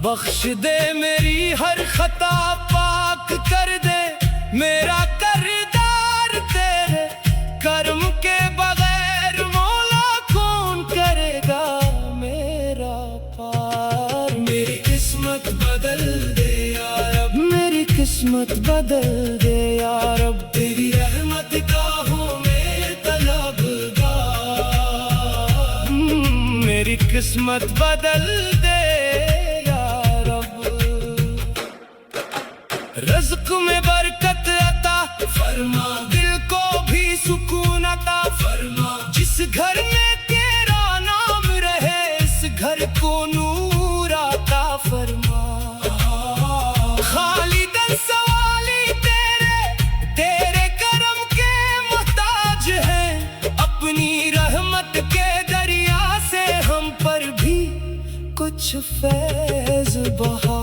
बख्श दे मेरी हर खता, पाक कर दे मेरा करदार। तेरे कर्म के बगैर मौला कौन करेगा मेरा पार। मेरी किस्मत बदल दे या रब, मेरी किस्मत बदल दे या रब। तेरी रहमत का हूँ मैं तलबगार, मेरी किस्मत बदल दे या रब। रज़्क़ में बरकत अता फरमा, दिल को भी सुकून अता फरमा। जिस घर में तेरा नाम रहे इस घर को नूर अता फरमा। खालिदन सवाली तेरे करम के मोहताज हैं। अपनी रहमत के दरिया से हम पर भी कुछ फैज़ बहा।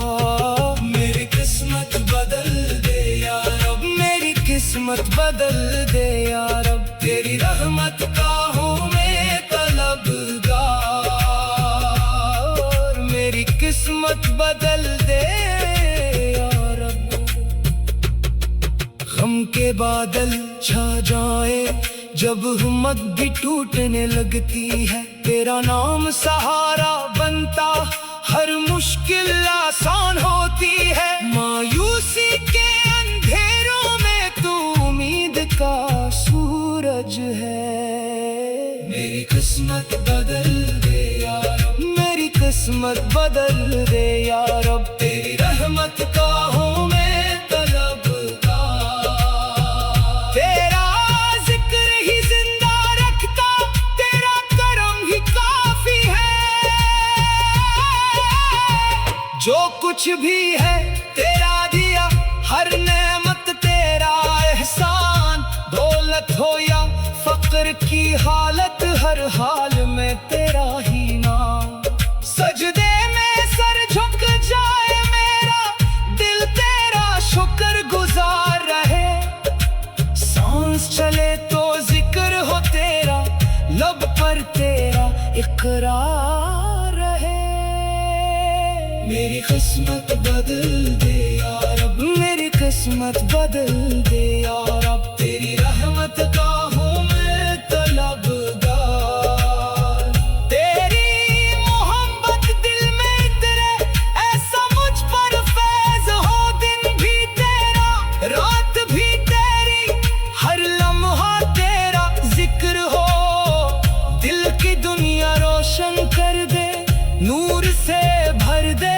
मेरी किस्मत बदल दे या रब, मेरी किस्मत बदल दे या रब। तेरी रहमत का हूँ मैं तलबगार, मेरी किस्मत बदल दे या रब। गम के बादल छा जाए जब हिम्मत भी टूटने लगती है। तेरा नाम सहारा बनता हर मुश्किल आसान होती है। मायूसी के अंधेरों में तू उम्मीद का सूरज है। मेरी किस्मत बदल दे या रब, मेरी किस्मत बदल दे या रब। तेरी रहमत का हूँ मैं तलबगार, तेरा जिक्र ही जिंदा रखता, तेरा करम ही काफी है। जो कुछ भी है तेरा दिया, हर नेमत तेरा एहसान। दौलत हो या फक्र की हालत, हर हाल में तेरा ही नाम। सजदे में सर झुक जाए मेरा दिल, तेरा शुक्र गुजार रहे। सांस चले तो जिक्र हो तेरा, लब पर तेरा इकरार रहे। मेरी किस्मत बदल दे या रब, मेरी किस्मत बदल दे या रब। तेरी रहमत का हूँ मैं तलबगार, तेरी मोहब्बत दिल में इतरे ऐसा मुझ पर फैज़ हो। दिन भी तेरा रात भी तेरी, हर लम्हा तेरा जिक्र हो। दिल की दुनिया रोशन कर दे, नूर से भर दे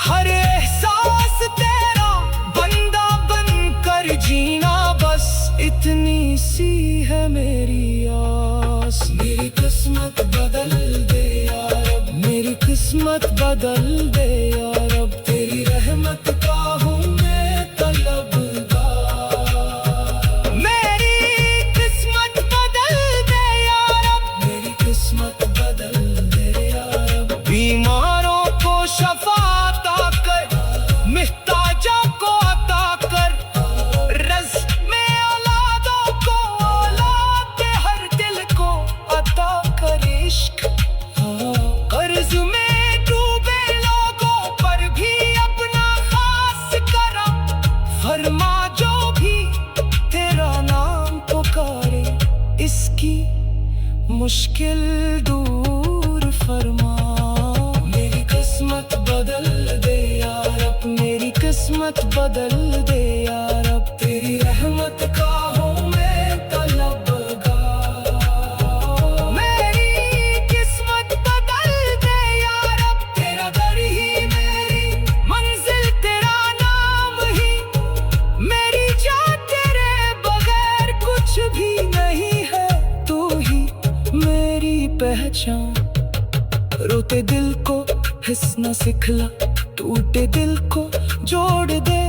हर एहसास तेरा। बंदा बनकर जीना बस इतनी सी है मेरी आस। मेरी किस्मत बदल दे या रब, मेरी किस्मत बदल दे या रब। तेरी रहमत का हूँ मैं तलबगार, मेरी किस्मत बदल दे या रब, मेरी किस्मत बदल दे या रब। बीमारों को शफा अता कर, मुहताजों को अता कर। रज़्क़ में औलादों को औलाद दे, हर दिल को अता कर इश्क। कर्ज में डूबे लोगों पर भी अपना खास करम फरमा। जो भी तेरा नाम पुकारे इसकी मुश्किल दूर फरमा। मेरी किस्मत बदल दे या रब, मेरी किस्मत बदल दे या रब। तेरी रहमत का हूँ मैं तलबगार, मेरी किस्मत बदल दे या रब। तेरा दर ही मेरी मंजिल, तेरा नाम ही मेरी जान। तेरे बगैर कुछ भी नहीं है, तू ही मेरी पहचान। रोते दिल को हंसना सिखला, टूटे दिल को जोड़ दे।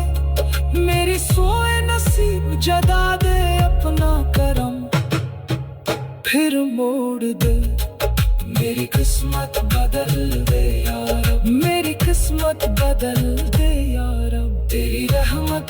मेरी सोए नसीब जगा दे अपना करम फिर मोड़ दे। मेरी किस्मत बदल दे या रब, मेरी किस्मत बदल दे या रब। तेरी रहमत